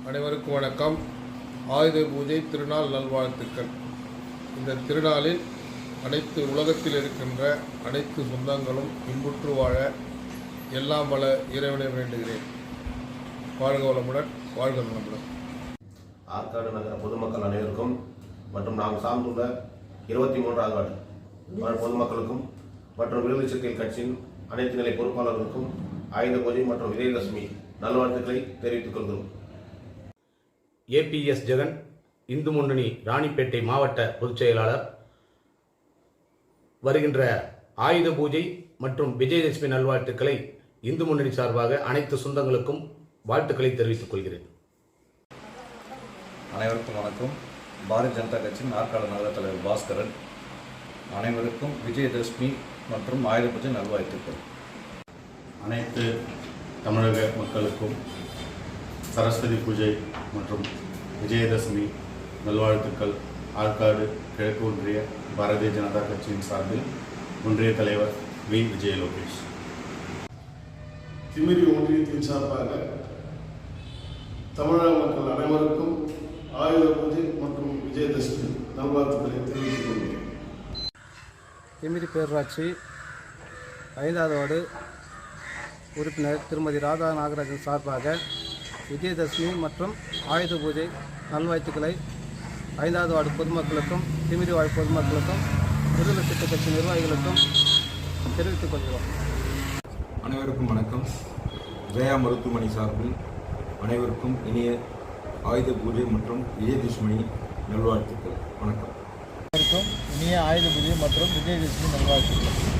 அனைவருக்கும் வணக்கம். ஆயுத பூஜை திருநாள் நல்வாழ்த்துக்கள். இந்த திருநாளில் அனைத்து உலகத்தில் இருக்கின்ற அனைத்து சொந்தங்களும் இன்புற்று வாழ எல்லாம் வள இறைவனை வேண்டுகிறேன். வாழ்க வளமுடன், வாழ்க நலமுடன். ஆற்காடு நகர பொதுமக்கள் அனைவருக்கும் மற்றும் நாம் சார்ந்துள்ள 23வது வார்டு பொதுமக்களுக்கும் மற்றும் விடுதலை சிறுத்தைகள் கட்சியின் அனைத்து நிலை பொறுப்பாளர்களுக்கும் ஆயுத பூஜை மற்றும் விஜயதசமி நல்வாழ்த்துக்களை தெரிவித்துக் கொள்கிறோம். ஏபிஎஸ் ஜெகன், இந்து முன்னணி ராணிப்பேட்டை மாவட்ட பொதுச் செயலாளர். வருகின்ற ஆயுத பூஜை மற்றும் விஜயதசமி நல்வாழ்த்துக்களை இந்து முன்னணி சார்பாக அனைத்து சொந்தங்களுக்கும் வாழ்த்துக்களை தெரிவித்துக் கொள்கிறேன். அனைவருக்கும் வணக்கம். பாரதிய ஜனதா கட்சியின் ஆற்காடு நகர தலைவர் பாஸ்கரன். அனைவருக்கும் விஜயதசமி மற்றும் ஆயுத பூஜை நல்வாழ்த்துக்கள். அனைத்து தமிழக மக்களுக்கும் சரஸ்வதி பூஜை மற்றும் விஜயதசமி நல்வாழ்த்துக்கள். ஆற்காடு கிழக்கு ஒன்றிய பாரதிய ஜனதா கட்சியின் சார்பில் ஒன்றிய தலைவர் வி. விஜய லோகேஷ். திமிரி ஒன்றியத்தின் சார்பாக தமிழக மக்கள் அனைவருக்கும் ஆயுத பூஜை மற்றும் விஜயதசமி நல்வாழ்த்துக்களை தெரிவித்துக் கொள்கிறேன். திமிரி பேரூராட்சி 5வது வார்டு உறுப்பினர் திருமதி ராதா நாகராஜன் சார்பாக விஜயதசமி மற்றும் ஆயுத பூஜை நல்வாழ்த்துக்களை 5வது வார்டு பொதுமக்களுக்கும் திமிரி வாழ் பொதுமக்களுக்கும் விடுதலை சிறுத்தை கட்சி நிர்வாகிகளுக்கும் தெரிவித்துக் கொள்கிறோம். அனைவருக்கும் வணக்கம். ஜெயா மருத்துவமனை சார்பில் அனைவருக்கும் இனிய ஆயுத பூஜை மற்றும் விஜயதசமி நல்வாழ்த்துக்கள். வணக்கம். அனைவருக்கும் இனிய ஆயுத பூஜை மற்றும் விஜயதசமி நல்வாழ்த்துக்கள்.